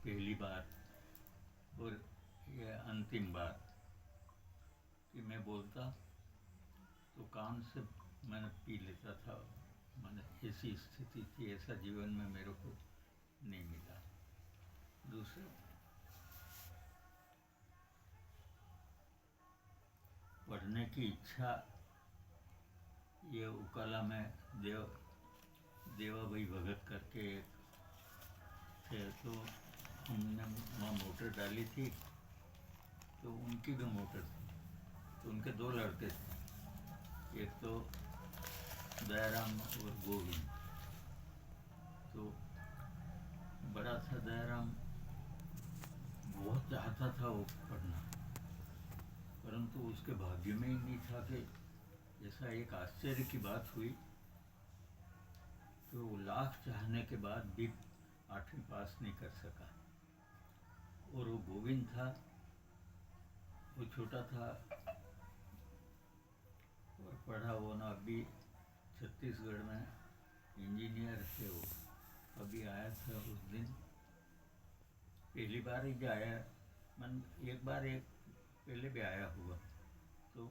पहली बार और यह अंतिम बार कि मैं बोलता तो कान से मैंने पी लेता था। मैंने ऐसी स्थिति थी, ऐसा जीवन में मेरे को नहीं मिला। दूसरा, पढ़ने की इच्छा, ये उकाला में देवा भाई भगत करके एक थे, तो हमने वहाँ मोटर डाली थी, तो उनकी भी मोटर थी। तो उनके दो लड़के थे, एक तो दयाराम और गोविंद। तो बड़ा था दयाराम, बहुत चाहता था वो पढ़ना, परंतु उसके भाग्य में ही नहीं था कि ऐसा एक आश्चर्य की बात हुई कि वो लाख चाहने के बाद भी 8वीं पास नहीं कर सका। और वो गोविंद था, वो छोटा था और पढ़ा वो ना, अभी छत्तीसगढ़ में इंजीनियर थे वो। अभी आया था उस दिन, पहली बार ही आया, मन एक बार एक पहले भी आया हुआ, तो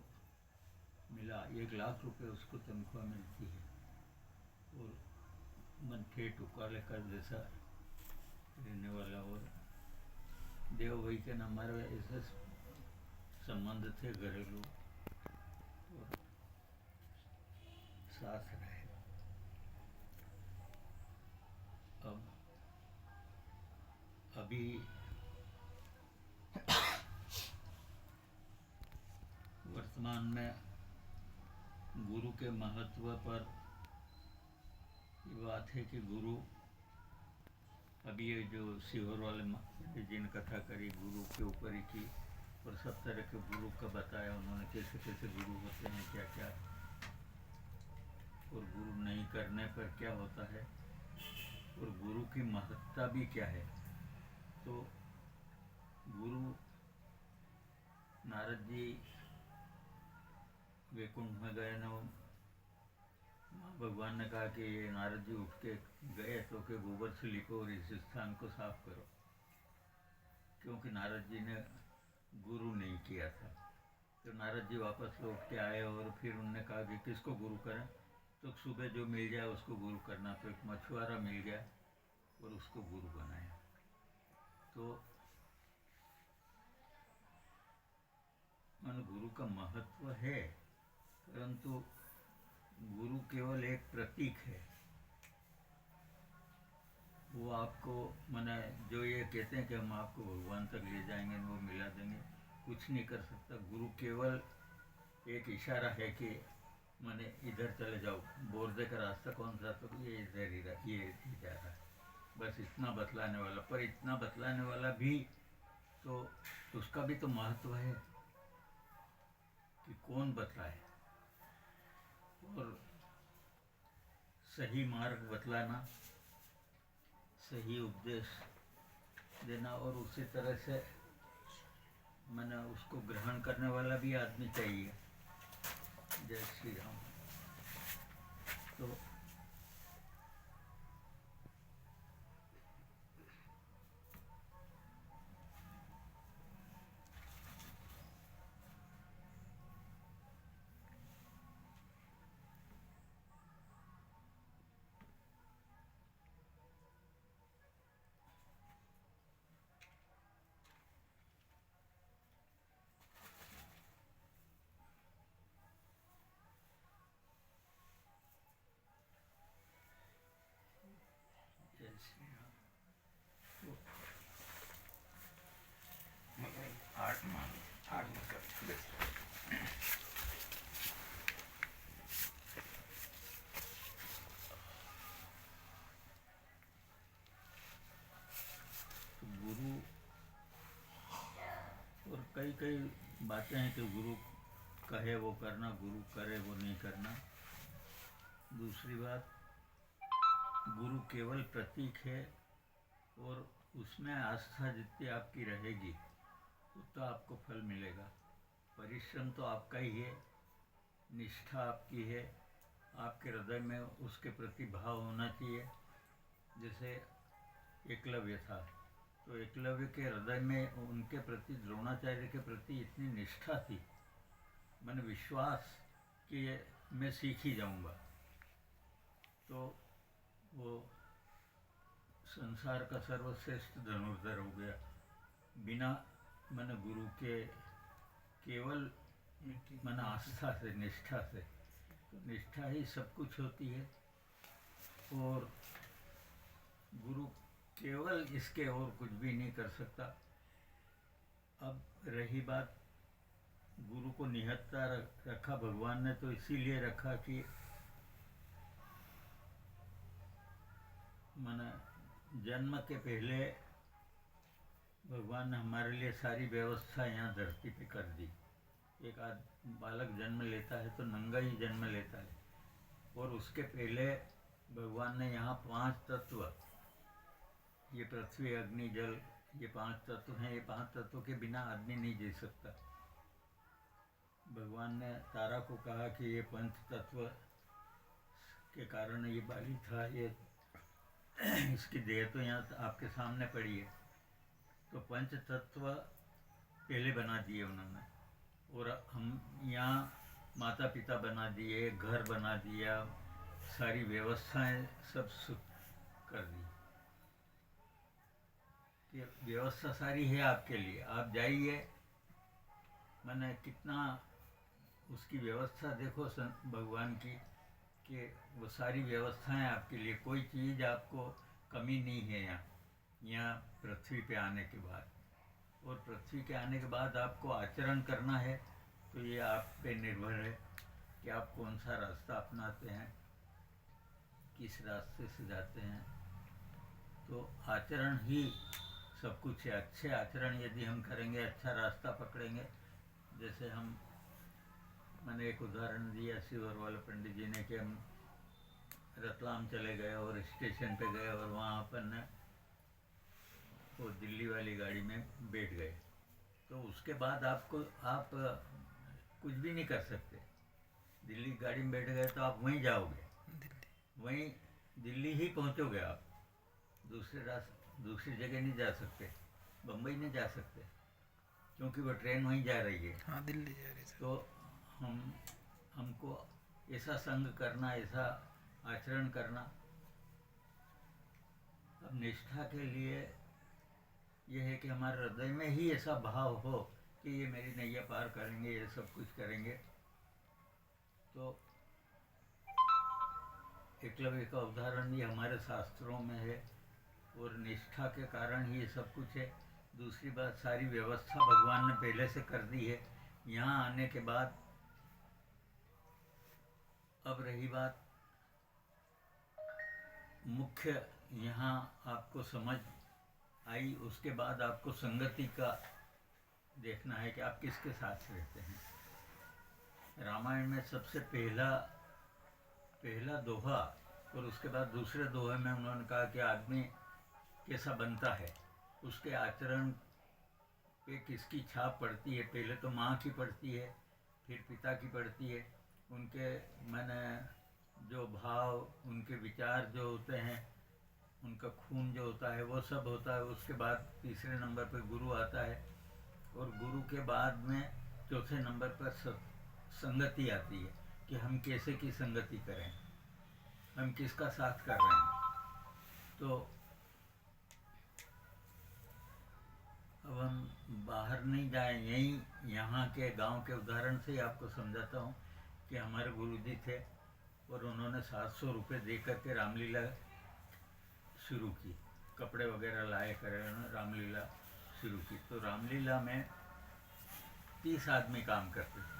मिला 1,00,000 रुपये उसको तनख्वाह मिलती है। और मन ठेठ उकाले का जैसा रहने वाला। और देव भाई के न हमारे ऐसे संबंध थे घरेलू, और साथ रहे। अब अभी वर्तमान में गुरु के महत्व पर ये बात है कि गुरु, अभी ये जो सीहोर वाले जिन कथा करी गुरु के ऊपर ही की, और सब तरह के गुरु का बताया उन्होंने, कैसे कैसे गुरु होते हैं, क्या क्या, और गुरु नहीं करने पर क्या होता है, और गुरु की महत्ता भी क्या है। तो गुरु नारद जी वैकुंठ में गए न, भगवान ने कहा कि ये नारद जी उठ के गए तो के गोबर से लिखो और इस स्थान को साफ करो, क्योंकि नारद जी ने गुरु नहीं किया था। तो नारद जी वापस लौट के आए और फिर उन्होंने कहा कि किसको गुरु करें, तो सुबह जो मिल जाए उसको गुरु करना। तो एक मछुआरा मिल गया और उसको गुरु बनाया। तो मन गुरु का महत्व है, परंतु गुरु केवल एक प्रतीक है। वो आपको माने जो ये कहते हैं कि हम आपको भगवान तक ले जाएंगे, वो मिला देंगे, कुछ नहीं कर सकता। गुरु केवल एक इशारा है कि माने इधर चले जाओ, बोरदे का रास्ता कौन सा, तो ये इधर ही ये जा रहा है, बस इतना बतलाने वाला। पर इतना बतलाने वाला भी तो उसका भी तो महत्व है कि कौन बतलाए, और सही मार्ग बतलाना, सही उपदेश देना, और उसी तरह से मैंने उसको ग्रहण करने वाला भी आदमी चाहिए। जय श्री राम। तो जय श्री राम। तो आठ मतलब गुरु, और कई कई बातें हैं कि गुरु कहे वो करना, गुरु करे वो नहीं करना। दूसरी बात, गुरु केवल प्रतीक है, और उसमें आस्था जितनी आपकी रहेगी उतना आपको फल मिलेगा। परिश्रम तो आपका ही है, निष्ठा आपकी है, आपके हृदय में उसके प्रति भाव होना चाहिए। जैसे एकलव्य था, तो एकलव्य के हृदय में उनके प्रति, द्रोणाचार्य के प्रति इतनी निष्ठा थी, मैंने विश्वास कि मैं सीख ही जाऊंगा। तो वो संसार का सर्वश्रेष्ठ धनुर्धर हो गया, बिना मैंने गुरु के, केवल मैंने आस्था से, निष्ठा से। तो निष्ठा ही सब कुछ होती है, और गुरु केवल इसके और कुछ भी नहीं कर सकता। अब रही बात, गुरु को निहत्ता रखा भगवान ने तो इसीलिए रखा कि मैंने जन्म के पहले भगवान ने हमारे लिए सारी व्यवस्था यहाँ धरती पे कर दी। एक बालक जन्म लेता है तो नंगा ही जन्म लेता है, और उसके पहले भगवान ने यहाँ 5 तत्व, ये पृथ्वी, अग्नि, जल, ये 5 तत्व हैं। ये 5 तत्वों के बिना आदमी नहीं जी सकता। भगवान ने तारा को कहा कि ये पंच तत्व के कारण ये बाली था, ये इसकी देह तो यहाँ आपके सामने पड़ी है। तो पंच तत्व पहले बना दिए उन्होंने, और हम यहाँ माता पिता बना दिए, घर बना दिया, सारी व्यवस्थाएं सब कर दी। ये व्यवस्था सारी है आपके लिए, आप जाइए। मैंने कितना उसकी व्यवस्था देखो भगवान की, कि वो सारी व्यवस्थाएं आपके लिए, कोई चीज़ आपको कमी नहीं है यहाँ पृथ्वी पे आने के बाद। और पृथ्वी के आने के बाद आपको आचरण करना है, तो ये आप पे निर्भर है कि आप कौन सा रास्ता अपनाते हैं, किस रास्ते से जाते हैं। तो आचरण ही सब कुछ है। अच्छे आचरण यदि हम करेंगे, अच्छा रास्ता पकड़ेंगे। जैसे मैंने एक उदाहरण दिया शिवर वाले पंडित जी ने, कि हम रतलाम चले गए और स्टेशन पे गए, और वहाँ अपन ने वो दिल्ली वाली गाड़ी में बैठ गए। तो उसके बाद आप कुछ भी नहीं कर सकते। दिल्ली गाड़ी में बैठ गए तो आप वहीं जाओगे, वहीं दिल्ली ही पहुँचोगे आप, दूसरी जगह नहीं जा सकते, बम्बई नहीं जा सकते, क्योंकि वो ट्रेन वहीं जा रही है। हाँ, दिल्ली जा रही है। तो हमको ऐसा संग करना, ऐसा आचरण करना। अब निष्ठा के लिए यह है कि हमारे हृदय में ही ऐसा भाव हो कि ये मेरी नैया पार करेंगे, ये सब कुछ करेंगे। तो एकलव्य का उदाहरण ये हमारे शास्त्रों में है, और निष्ठा के कारण ही ये सब कुछ है। दूसरी बात, सारी व्यवस्था भगवान ने पहले से कर दी है यहाँ आने के बाद। अब रही बात मुख्य, यहाँ आपको समझ आई, उसके बाद आपको संगति का देखना है कि आप किसके साथ रहते हैं। रामायण में सबसे पहला दोहा, और उसके बाद दूसरे दोहे में उन्होंने कहा कि आदमी कैसा बनता है, उसके आचरण पे किसकी छाप पड़ती है। पहले तो माँ की पड़ती है, फिर पिता की पड़ती है। उनके मैंने जो भाव, उनके विचार जो होते हैं, उनका खून जो होता है, वो सब होता है। उसके बाद तीसरे नंबर पर गुरु आता है, और गुरु के बाद में चौथे नंबर पर संगति आती है, कि हम कैसे की संगति करें, हम किसका साथ कर रहे हैं। तो अब हम बाहर नहीं जाएं, यहाँ के गांव के उदाहरण से ही आपको समझाता हूँ कि हमारे गुरुजी थे, और उन्होंने 700 रुपये दे करके रामलीला शुरू की, कपड़े वगैरह लाए करे, उन्होंने रामलीला शुरू की। तो रामलीला में 30 आदमी काम करते थे।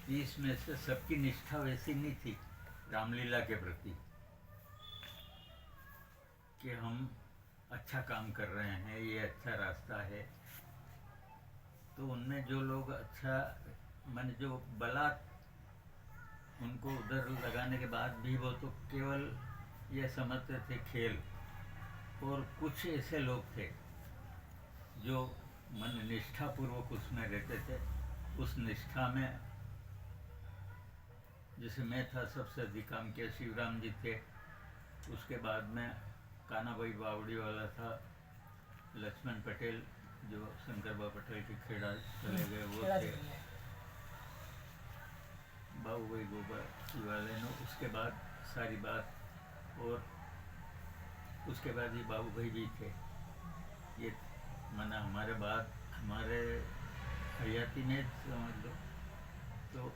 30 में से सबकी निष्ठा वैसी नहीं थी रामलीला के प्रति कि हम अच्छा काम कर रहे हैं, ये अच्छा रास्ता है। तो उनमें जो लोग अच्छा, मैंने जो बलात् उनको उधर लगाने के बाद भी वो तो केवल ये समझते थे खेल। और कुछ ऐसे लोग थे जो मन निष्ठापूर्वक उसमें रहते थे। उस निष्ठा में जैसे मैं था, सबसे अधिक काम किया, शिवराम जी थे, उसके बाद में काना भाई बावड़ी वाला था, लक्ष्मण पटेल जो शंकरबा पटेल के खेड़ा चले गए वो खेड़ा थे, चले गए। बाबू भाई गोबर वाले ने उसके बाद सारी बात, और उसके बाद ये बाबू भाई भी थे। ये माना हमारे बाद हमारे हयाती में समझ लो, तो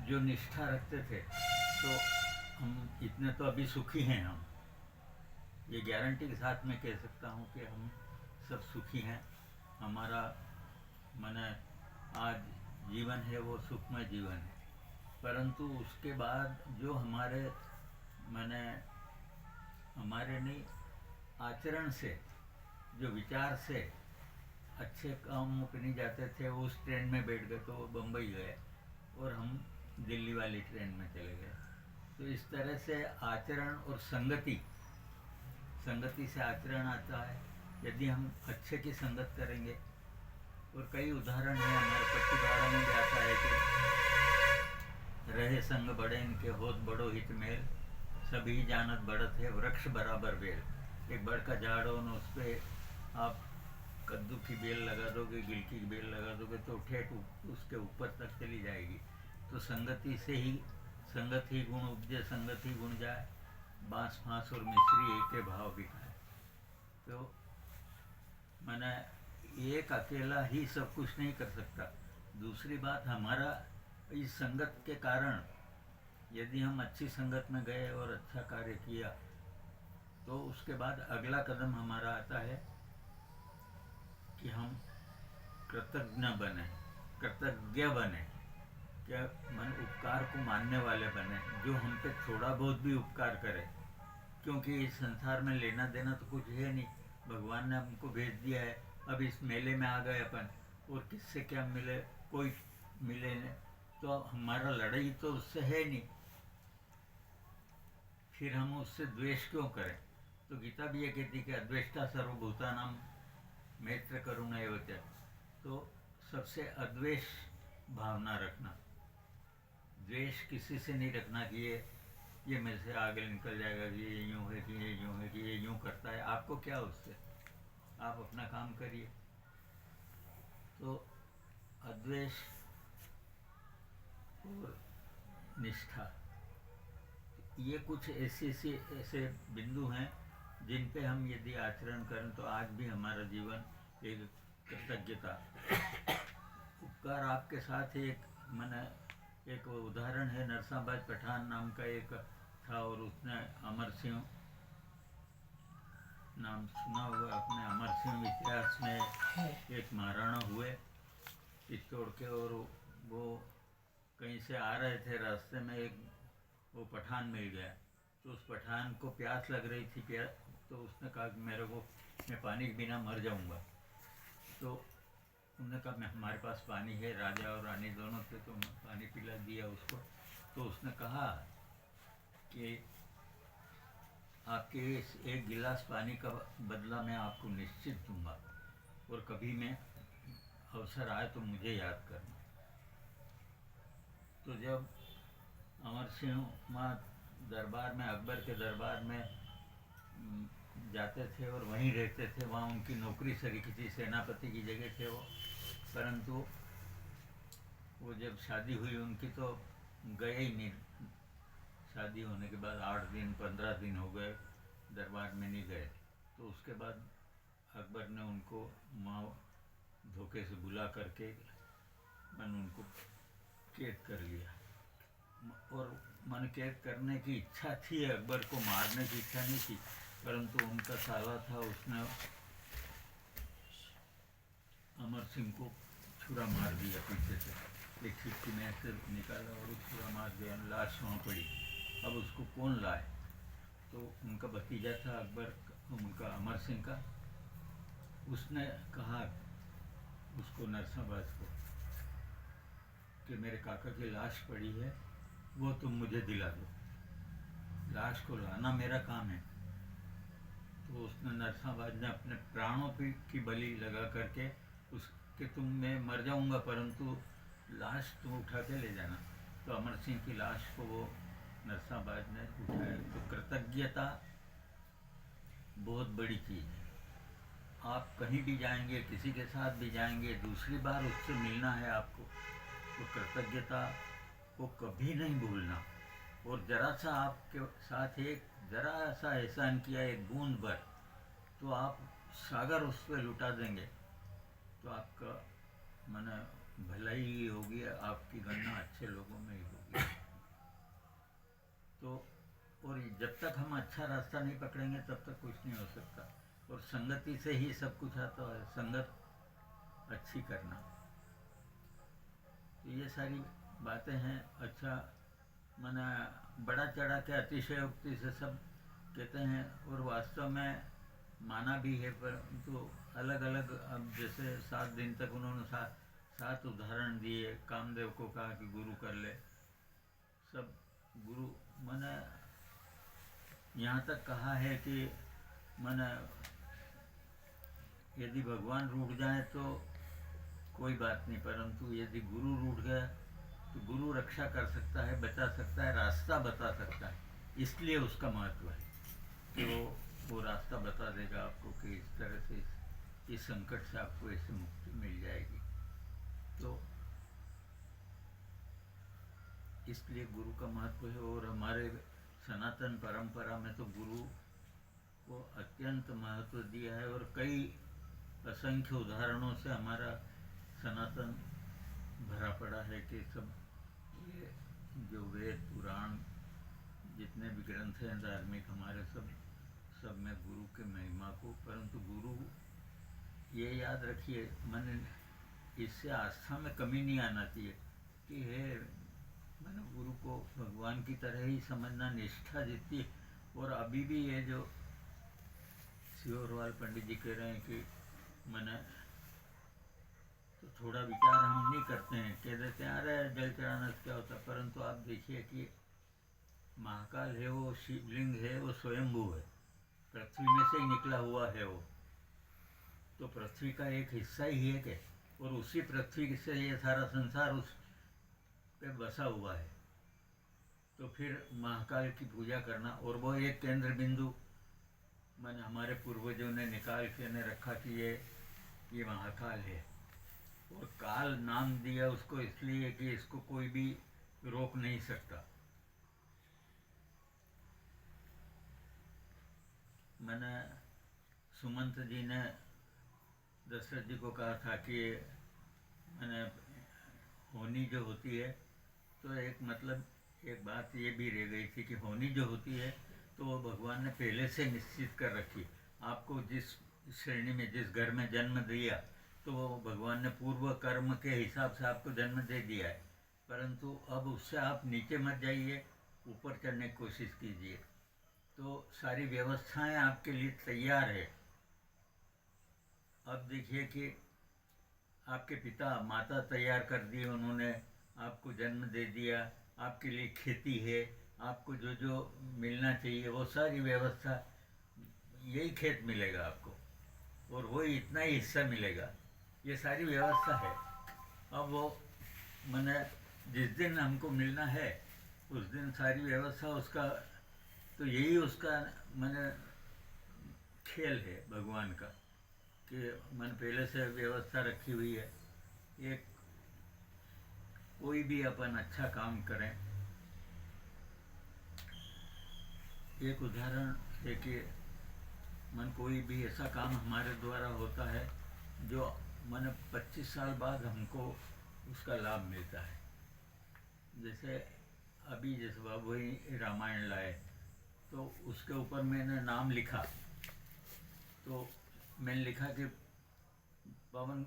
जो निष्ठा रखते थे, तो हम इतने तो अभी सुखी हैं। हम ये गारंटी के साथ मैं कह सकता हूँ कि हम सब सुखी हैं। हमारा माने आज जीवन है वो सुखमय जीवन है, परंतु उसके बाद जो हमारे माने हमारे नहीं आचरण से, जो विचार से अच्छे काम नहीं जाते थे, वो उस ट्रेन में बैठ गए तो वो बम्बई गए और हम दिल्ली वाली ट्रेन में चले गए। तो इस तरह से आचरण और संगति से आचरण आता है। यदि हम अच्छे की संगत करेंगे, और कई उदाहरण हैं हमारे पट्टीबाड़ा में भी आता है कि रहे संग बड़े इनके होत बड़ो हित मेल, सभी जानत बढ़त है वृक्ष बराबर बेल। एक बड़ का झाड़ हो न उस पर आप कद्दू की बेल लगा दोगे, गिलकी की बेल लगा दोगे तो ठेठ उसके ऊपर तक चली जाएगी। तो संगति से ही, संगत ही गुण उपजे संगत ही गुण जाए, बांस फांस और मिश्री एक के भाव भी खाए। तो मैंने एक अकेला ही सब कुछ नहीं कर सकता। दूसरी बात, हमारा इस संगत के कारण यदि हम अच्छी संगत में गए और अच्छा कार्य किया, तो उसके बाद अगला कदम हमारा आता है कि हम कृतज्ञ बने, कृतज्ञ बने, क्या मन उपकार को मानने वाले बने, जो हम पे थोड़ा बहुत भी उपकार करे। क्योंकि इस संसार में लेना देना तो कुछ है नहीं, भगवान ने हमको भेज दिया है। अब इस मेले में आ गए अपन, और किससे क्या मिले, कोई मिले नहीं, तो हमारा लड़ाई तो उससे है नहीं, फिर हम उससे द्वेष क्यों करें। तो गीता भी ये कहती कि अद्वेष्टा सर्वभूतानां मैत्र करुणा एव च। तो सबसे अद्वेष भावना रखना, द्वेष किसी से नहीं रखना कि ये मेरे से आगे निकल जाएगा, कि ये यूँ है, कि ये यूँ है, कि ये यूँ करता है। आपको क्या उससे, आप अपना काम करिए। तो अद्वेष और निष्ठा, ये कुछ ऐसे बिंदु हैं जिन पे हम यदि आचरण करें तो आज भी हमारा जीवन एक कृतज्ञता, उपकार आपके साथ ही। एक उदाहरण है, नरसाबाज पठान नाम का एक था, और उसने अमर सिंह नाम सुना हुआ अपने, अमर सिंह इतिहास में एक महाराणा हुए चित्तौड़ के, और वो कहीं से आ रहे थे, रास्ते में एक वो पठान मिल गया। तो उस पठान को प्यास लग रही थी, तो उसने कहा कि मैं पानी के बिना मर जाऊंगा। तो उन्होंने कहा मैं हमारे पास पानी है, राजा और रानी दोनों थे, तो पानी पिला दिया उसको। तो उसने कहा कि आपके इस एक गिलास पानी का बदला मैं आपको निश्चित दूंगा, और कभी मैं अवसर आए तो मुझे याद करना। तो जब अमर सिंह वहाँ दरबार में, अकबर के दरबार में जाते थे और वहीं रहते थे, वहाँ उनकी नौकरी सरीखी थी, सेनापति की जगह थे वो। परंतु वो जब शादी हुई उनकी तो गए ही नहीं। शादी होने के बाद 8 दिन 15 दिन हो गए, दरबार में नहीं गए। तो उसके बाद अकबर ने उनको माँ धोखे से बुला करके उनको कैद कर लिया। और मन कैद करने की इच्छा थी, अकबर को मारने की इच्छा नहीं थी, परंतु उनका साला था, उसने अमर सिंह को छुरा मार दिया पीछे से, एक खिड़की में से निकाला और छुरा मार दिया, लाश वहाँ पड़ी। अब उसको कौन लाए? तो उनका भतीजा था अकबर, उनका अमर सिंह का, उसने कहा उसको, नरसाबाज को, कि मेरे काका की लाश पड़ी है, वो तुम मुझे दिला दो, लाश को लाना मेरा काम है। तो उसने, नरसाबाज ने अपने प्राणों की बलि लगा करके उसके, तुम मैं मर जाऊंगा परंतु लाश तुम उठा के ले जाना। तो अमर सिंह की लाश को वो नरसाबाज ने उठाया। तो कृतज्ञता बहुत बड़ी चीज़ है। आप कहीं भी जाएंगे, किसी के साथ भी जाएंगे, दूसरी बार उससे मिलना है आपको, तो कृतज्ञता को कभी नहीं भूलना। और ज़रा सा आपके साथ एक ज़रा सा एहसान किया, एक बूंद भर, तो आप सागर उस पर लुटा देंगे, तो आपका माने भलाई ही होगी, आपकी गणना अच्छे लोगों में ही होगी। तो और जब तक हम अच्छा रास्ता नहीं पकड़ेंगे तब तक कुछ नहीं हो सकता। और संगति से ही सब कुछ आता है, संगत अच्छी करना। तो ये सारी बातें हैं। अच्छा माना बड़ा चढ़ा के अतिशयोक्ति से सब कहते हैं, और वास्तव में माना भी है, परंतु अलग अलग। अब जैसे 7 दिन तक उन्होंने 7 उदाहरण दिए। कामदेव को कहा कि गुरु कर ले, सब गुरु माने यहाँ तक कहा है कि माने यदि भगवान रूठ जाए तो कोई बात नहीं, परंतु यदि गुरु रूठ गया तो गुरु रक्षा कर सकता है, बचा सकता है, रास्ता बता सकता है। इसलिए उसका महत्व है कि वो रास्ता बता देगा आपको कि इस तरह से इस संकट से आपको ऐसे मुक्ति मिल जाएगी। तो इसलिए गुरु का महत्व है। और हमारे सनातन परंपरा में तो गुरु को अत्यंत महत्व दिया है, और कई असंख्य उदाहरणों से हमारा सनातन भरा पड़ा है कि सब ये जो वेद पुराण जितने भी ग्रंथ हैं धार्मिक हमारे, सब में गुरु के महिमा को। परंतु गुरु ये याद रखिए, मन इससे आस्था में कमी नहीं आना चाहिए कि है मैंने गुरु को भगवान की तरह ही समझना, निष्ठा जितनी। और अभी भी ये जो सिहोरवाल पंडित जी कह रहे हैं कि मैंने तो थोड़ा विचार हम नहीं करते हैं, कह देते हैं अरे जल चढ़ाना से क्या होता। परंतु आप देखिए कि महाकाल है, वो शिवलिंग है, वो स्वयंभू है, पृथ्वी में से ही निकला हुआ है वो, तो पृथ्वी का एक हिस्सा ही है कि, और उसी पृथ्वी से ये सारा संसार उस पे बसा हुआ है। तो फिर महाकाल की पूजा करना, और वो एक केंद्र बिंदु मैंने हमारे पूर्वजों ने निकाल के ने रखा कि ये महाकाल है। और काल नाम दिया उसको इसलिए कि इसको कोई भी रोक नहीं सकता। मैंने सुमंत जी ने दशरथ जी को कहा था कि मैंने होनी जो होती है, तो एक मतलब एक बात ये भी रह गई थी कि होनी जो होती है तो वो भगवान ने पहले से निश्चित कर रखी। आपको जिस श्रेणी में जिस घर में जन्म दिया तो वो भगवान ने पूर्व कर्म के हिसाब से आपको जन्म दे दिया है। परंतु अब उससे आप नीचे मत जाइए, ऊपर चढ़ने की कोशिश कीजिए। तो सारी व्यवस्थाएं आपके लिए तैयार है। अब देखिए कि आपके पिता माता तैयार कर दिए, उन्होंने आपको जन्म दे दिया, आपके लिए खेती है, आपको जो जो मिलना चाहिए वो सारी व्यवस्था, यही खेत मिलेगा आपको और वही इतना ही हिस्सा मिलेगा, ये सारी व्यवस्था है। अब वो मैंने जिस दिन हमको मिलना है उस दिन सारी व्यवस्था उसका, तो यही उसका मैंने खेल है भगवान का कि मैंने पहले से व्यवस्था रखी हुई है। एक कोई भी अपन अच्छा काम करें, एक उदाहरण है कि मन कोई भी ऐसा काम हमारे द्वारा होता है जो मैंने 25 साल बाद हमको उसका लाभ मिलता है। जैसे अभी जैसे बाबू ही रामायण लाए तो उसके ऊपर मैंने नाम लिखा, तो मैंने लिखा कि पवन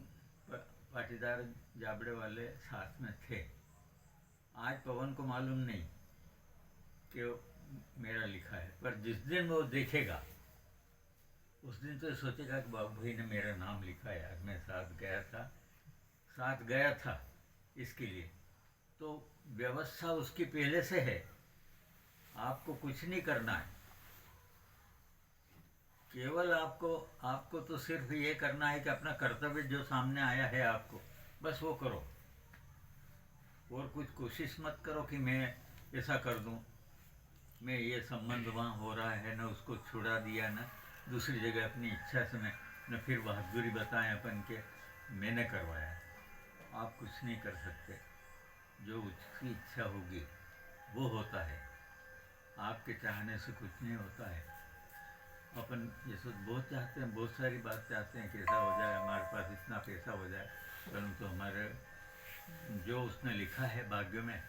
पाटीदार जाबड़े वाले साथ में थे। आज पवन को मालूम नहीं कि मेरा लिखा है, पर जिस दिन वो देखेगा उस दिन तो सोचेगा कि बाबू भाई ने मेरा नाम लिखा है, यार मैं साथ गया था इसके लिए। तो व्यवस्था उसकी पहले से है, आपको कुछ नहीं करना है, केवल आपको तो सिर्फ ये करना है कि अपना कर्तव्य जो सामने आया है आपको बस वो करो, और कुछ कोशिश मत करो कि मैं ऐसा कर दूं, मैं ये संबंध वहाँ हो रहा है ना उसको छुड़ा दिया ना दूसरी जगह अपनी इच्छा से मैं न फिर बहादुरी बताएं अपन के मैंने करवाया। आप कुछ नहीं कर सकते, जो उसकी इच्छा होगी वो होता है, आपके चाहने से कुछ नहीं होता है। अपन जैसे बहुत चाहते हैं, बहुत सारी बात चाहते हैं कि ऐसा हो जाए, हमारे पास इतना पैसा हो जाए, परंतु हमारे जो उसने लिखा है भाग्य में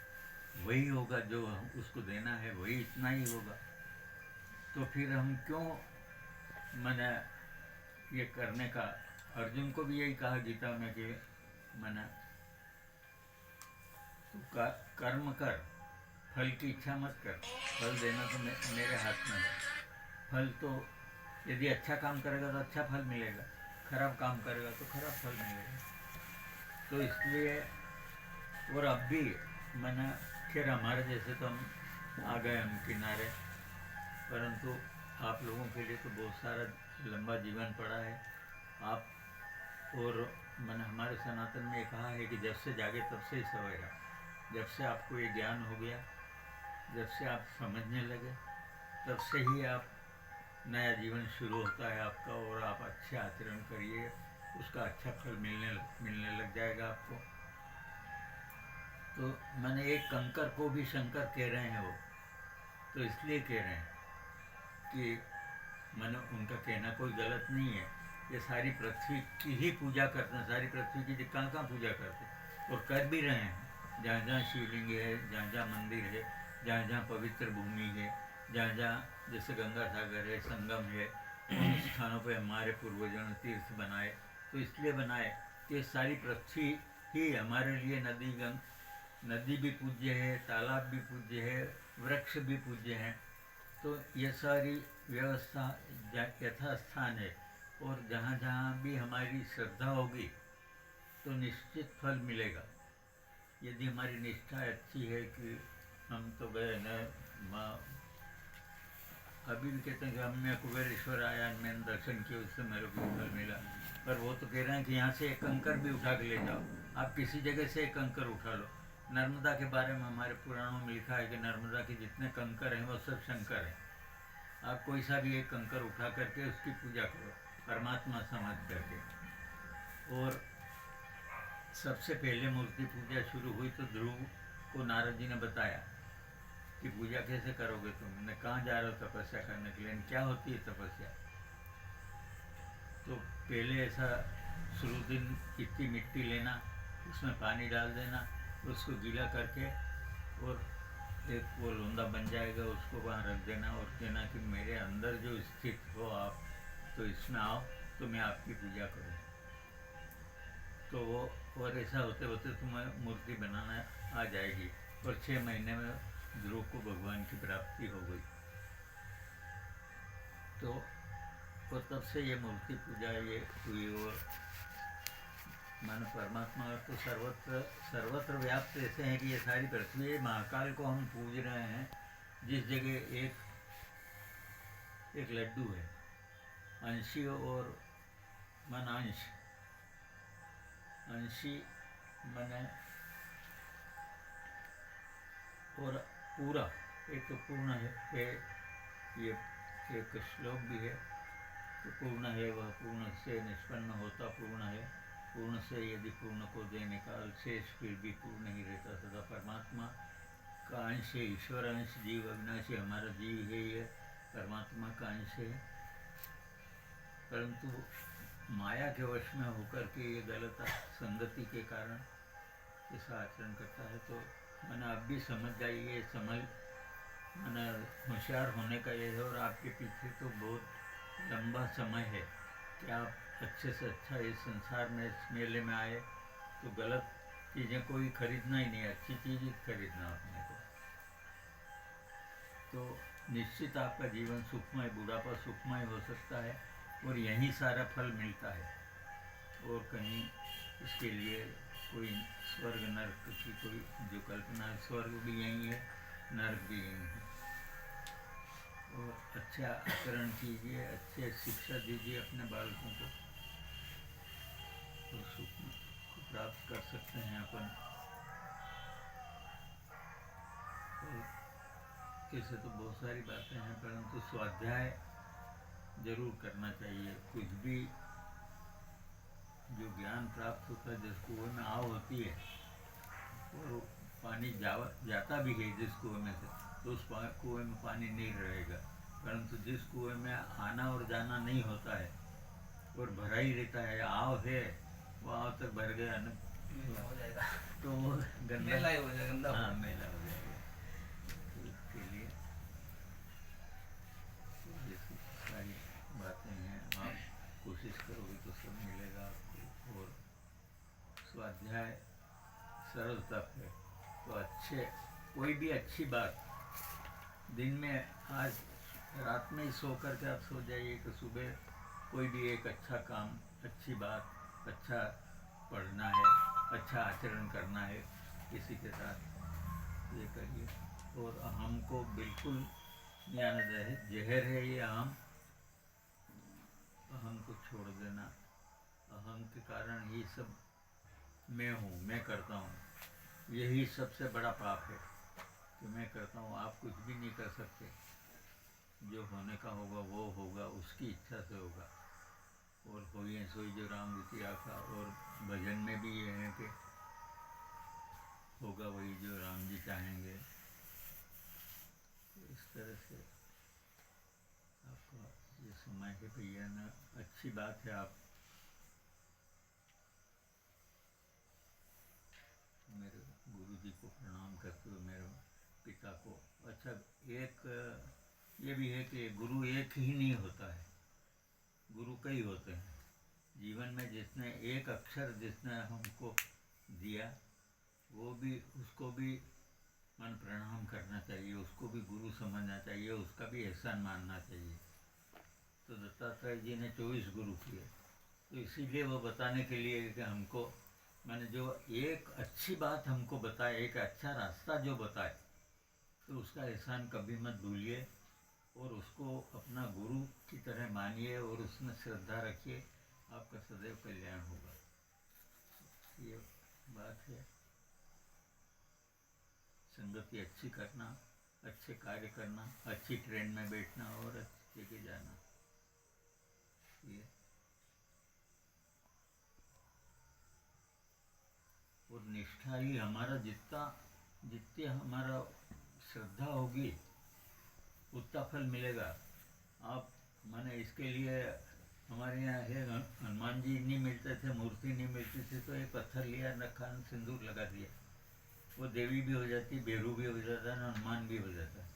वही होगा, जो उसको देना है वही इतना ही होगा। तो फिर हम क्यों मैंने ये करने का। अर्जुन को भी यही कहा गीता में कि मैंने तू कर्म कर, फल की इच्छा मत कर, फल देना तो मेरे हाथ में है। फल तो यदि अच्छा काम करेगा तो अच्छा फल मिलेगा, खराब काम करेगा तो खराब फल मिलेगा। तो इसलिए और अब भी मैंने खैर हमारे जैसे तो हम आ गए हम किनारे, परंतु आप लोगों के लिए तो बहुत सारा लंबा जीवन पड़ा है। आप और मैंने हमारे सनातन में ये कहा है कि जब से जागे तब से ही सवेरा। जब से आपको ये ज्ञान हो गया, जब से आप समझने लगे, तब से ही आप नया जीवन शुरू होता है आपका, और आप अच्छे आचरण करिए, उसका अच्छा फल मिलने लग जाएगा आपको। तो मैंने एक कंकर को भी शंकर कह रहे हैं वो, तो इसलिए कह रहे हैं कि मैंने उनका कहना कोई गलत नहीं है। ये सारी पृथ्वी की ही पूजा करते हैं, सारी पृथ्वी की कहाँ कहाँ पूजा करते हैं और कर भी रहे हैं। जहाँ जहाँ शिवलिंग है, जहाँ जहाँ मंदिर है, जहाँ जहाँ पवित्र भूमि है, जहाँ जहाँ जैसे गंगा सागर है, संगम है, उन स्थानों पर हमारे पूर्वजों ने तीर्थ बनाए। तो इसलिए बनाए कि सारी पृथ्वी ही हमारे लिए नदी भी पूज्य है, तालाब भी पूज्य है, वृक्ष भी पूज्य हैं। तो ये सारी व्यवस्था यथास्थान है, और जहाँ जहाँ भी हमारी श्रद्धा होगी तो निश्चित फल मिलेगा। यदि हमारी निष्ठा अच्छी है कि हम तो गए न माँ, अभी भी कहते हैं कि हम में कुबेरेश्वर आया, मैंने दर्शन किया, उससे मेरे को फल मिला। पर वो तो कह रहे हैं कि यहाँ से एक कंकर भी उठा के ले जाओ, आप किसी जगह से एक कंकर उठा लो। नर्मदा के बारे में हमारे पुराणों में लिखा है कि नर्मदा के जितने कंकर हैं वो सब शंकर हैं। आप कोई सा भी एक कंकर उठा करके उसकी पूजा करो परमात्मा समझ करके। और सबसे पहले मूर्ति पूजा शुरू हुई तो ध्रुव को नारद जी ने बताया कि पूजा कैसे करोगे तुमने, कहाँ जा रहे हो तपस्या करने के लिए, क्या होती है तपस्या। तो पहले ऐसा शुरू दिन इतनी मिट्टी लेना, उसमें पानी डाल देना, उसको गीला करके और एक वो लोंदा बन जाएगा, उसको वहाँ रख देना और कहना कि मेरे अंदर जो स्थित हो आप, तो इसमें आओ तो मैं आपकी पूजा करूँ। तो वो और ऐसा होते होते तुम्हें मूर्ति बनाना आ जाएगी। और 6 महीने में ध्रुव को भगवान की प्राप्ति हो गई। तो और तब से ये मूर्ति पूजा ये हुई। और मानो परमात्मा तो सर्वत्र व्याप्त ऐसे हैं कि ये सारी पृथ्वी महाकाल को हम पूज रहे हैं। जिस जगह एक लड्डू है, अंशी और अंशी मने और पूरा, एक तो पूर्ण है, ये एक श्लोक भी है कि पूर्ण है वह पूर्ण से निष्पन्न होता पूर्ण है, पूर्ण से यदि पूर्ण को दे निकाल, शेष फिर भी पूर्ण ही रहता सदा। परमात्मा का अंश है, ईश्वर अंश, जीव अविनाशी हमारा जीव है, ये परमात्मा का अंश है। परंतु माया के वश में होकर के ये गलत संगति के कारण ऐसा आचरण करता है। तो मैंने अब भी समझ जाइए, मैंने होशियार होने का ये है। और आपके पीछे तो बहुत लंबा समय है कि आप अच्छे से अच्छा इस संसार में, इस मेले में आए, तो गलत चीज़ें कोई खरीदना ही नहीं, अच्छी चीज़ ही खरीदना अपने को। तो निश्चित आपका जीवन सुखमय, बुढ़ापा सुखमय हो सकता है, और यहीं सारा फल मिलता है। और कहीं इसके लिए कोई स्वर्ग नरक की कोई जो कल्पना है, स्वर्ग भी यहीं है, नरक भी यहीं है। और अच्छा आचरण कीजिए, अच्छे शिक्षा दीजिए अपने बालकों को, और सुख को प्राप्त कर सकते हैं अपन। और ऐसे तो बहुत सारी बातें हैं, परंतु स्वाध्याय जरूर करना चाहिए। कुछ भी जो ज्ञान प्राप्त होता है, जिस कुएं में आव होती है और पानी जाता भी है जिस कुएं में से, तो उस कुएं में पानी नहीं रहेगा। परंतु जिस कुएं में आना और जाना नहीं होता है और भरा ही रहता है, आव है, वो आव तक भर गया न, हो जाएगा तो वो गंदा, मेला ही हो जाएगा, गंदा हो हाँ जाएगा। मेला हो जाएगा। तो इसके लिए ये सारी बातें हैं। आप कोशिश करोगे तो सब मिलेगा आपको। और स्वाध्याय सरल तप है, तो अच्छे कोई भी अच्छी बात दिन में, आज रात में ही सो करके आप सो जाइए कि सुबह कोई भी एक अच्छा काम, अच्छी बात, अच्छा पढ़ना है, अच्छा आचरण करना है किसी के साथ, ये करिए। और अहम को बिल्कुल नहीं आना चाहिए, जहर है ये अहम, अहम को छोड़ देना। अहम के कारण ही सब मैं हूँ, मैं करता हूँ, यही सबसे बड़ा पाप है कि मैं करता हूँ। आप कुछ भी नहीं कर सकते, जो होने का होगा वो होगा, उसकी इच्छा से होगा। और होइए सोई जो राम रीति आखा, और भजन में भी ये है कि होगा वही जो राम जी चाहेंगे। इस तरह से आपका ये समय है भैया ना, अच्छी बात है। आप मेरे गुरु जी को प्रणाम करते हुए, मेरे पिता को। अच्छा, एक ये भी है कि गुरु एक ही नहीं होता है, गुरु कई होते हैं। जीवन में जिसने एक अक्षर जिसने हमको दिया, वो भी, उसको भी मन प्रणाम करना चाहिए, उसको भी गुरु समझना चाहिए, उसका भी एहसान मानना चाहिए। तो दत्तात्रेय जी ने 24 गुरु किए, तो इसीलिए वो बताने के लिए कि हमको, मैंने जो एक अच्छी बात हमको बताए, एक अच्छा रास्ता जो बताए, तो उसका एहसान कभी मत भूलिए और उसको अपना गुरु की तरह मानिए और उसमें श्रद्धा रखिए, आपका सदैव कल्याण होगा। ये बात है। संगति अच्छी करना, अच्छे कार्य करना, अच्छी ट्रेन में बैठना और अच्छी जगह जाना, ये। और निष्ठा ही हमारा जितनी हमारा श्रद्धा होगी उतना फल मिलेगा। आप माने इसके लिए हमारे यहाँ है, हनुमान जी नहीं मिलते थे, मूर्ति नहीं मिलती थी, तो एक पत्थर लिया, रखा, सिंदूर लगा दिया, वो देवी भी हो जाती, बेरू भी हो जाता है, हनुमान भी हो जाता है।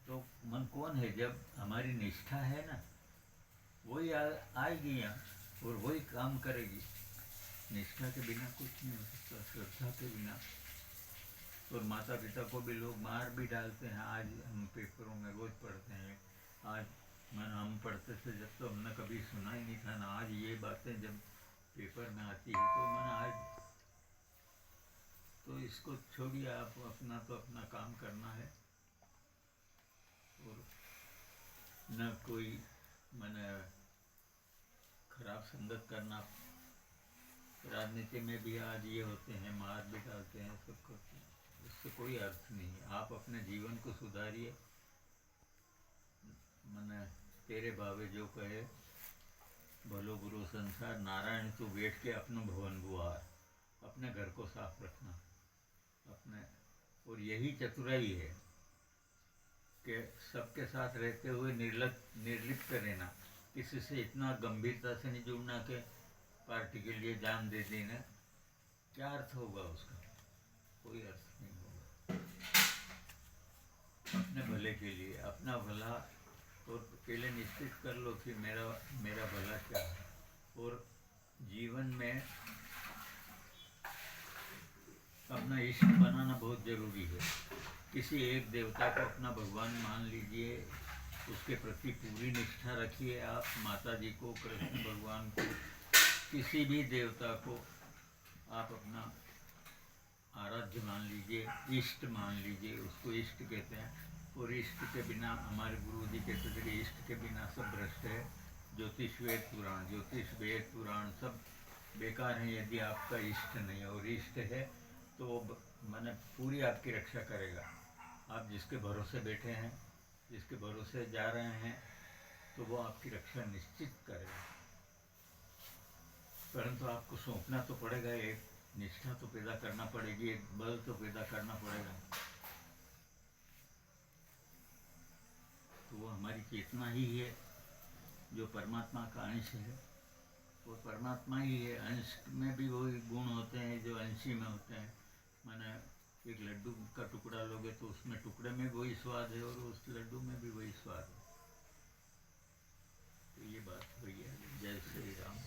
तो मन कौन है, जब हमारी निष्ठा है ना, वही आएगी यहाँ और वही काम करेगी। निष्ठा के बिना कुछ नहीं हो सकता, श्रद्धा के बिना। और माता पिता को भी लोग मार भी डालते हैं, आज हम पेपरों में रोज पढ़ते हैं। आज मन हम पढ़ते थे जब, तो हमने कभी सुना ही नहीं था ना, आज ये बातें जब पेपर में आती है तो मैंने आज, तो इसको छोड़िए, आप अपना तो अपना काम करना है। और न कोई मैंने खराब संगत करना। राजनीति में भी आज ये होते हैं, मार भी डालते हैं, सब करते हैं, इससे कोई अर्थ नहीं है। आप अपने जीवन को सुधारिए। मैंने तेरे भावे जो कहे भलो बुरो संसार, नारायण तू बैठ के अपनो भवन बुहार। अपने घर को साफ रखना अपने, और यही चतुराई है कि सबके साथ रहते हुए निर्लिप्त रहना, किसी से इतना गंभीरता से नहीं जुड़ना कि पार्टी के लिए जान दे देना। क्या अर्थ होगा उसका, कोई अर्थ नहीं होगा। अपने भले के लिए अपना भला, और पहले निश्चित कर लो कि मेरा भला क्या है। और जीवन में अपना इष्ट बनाना बहुत ज़रूरी है। किसी एक देवता को अपना भगवान मान लीजिए, उसके प्रति पूरी निष्ठा रखिए। आप माता जी को, कृष्ण भगवान को, किसी भी देवता को आप अपना आराध्य मान लीजिए, इष्ट मान लीजिए, उसको इष्ट कहते हैं। और इष्ट के बिना, हमारे गुरु जी कहते थे कि इष्ट के बिना सब भ्रष्ट है। ज्योतिष वेद पुराण सब बेकार हैं यदि आपका इष्ट नहीं है। और इष्ट है तो मैंने पूरी आपकी रक्षा करेगा। आप जिसके भरोसे बैठे हैं, जिसके भरोसे जा रहे हैं, तो वो आपकी रक्षा निश्चित करेगा। परंतु आपको सौंपना तो पड़ेगा, एक निष्ठा तो पैदा करना पड़ेगी, एक बल तो पैदा करना पड़ेगा। तो वो हमारी चेतना ही है जो परमात्मा का अंश है। वो परमात्मा ही है, अंश में भी वही गुण होते हैं जो अंशी में होते हैं। माने एक लड्डू का टुकड़ा लोगे तो उसमें टुकड़े में वही स्वाद है और उस लड्डू में भी वही स्वाद है। तो ये बात हुई है। जय श्री राम।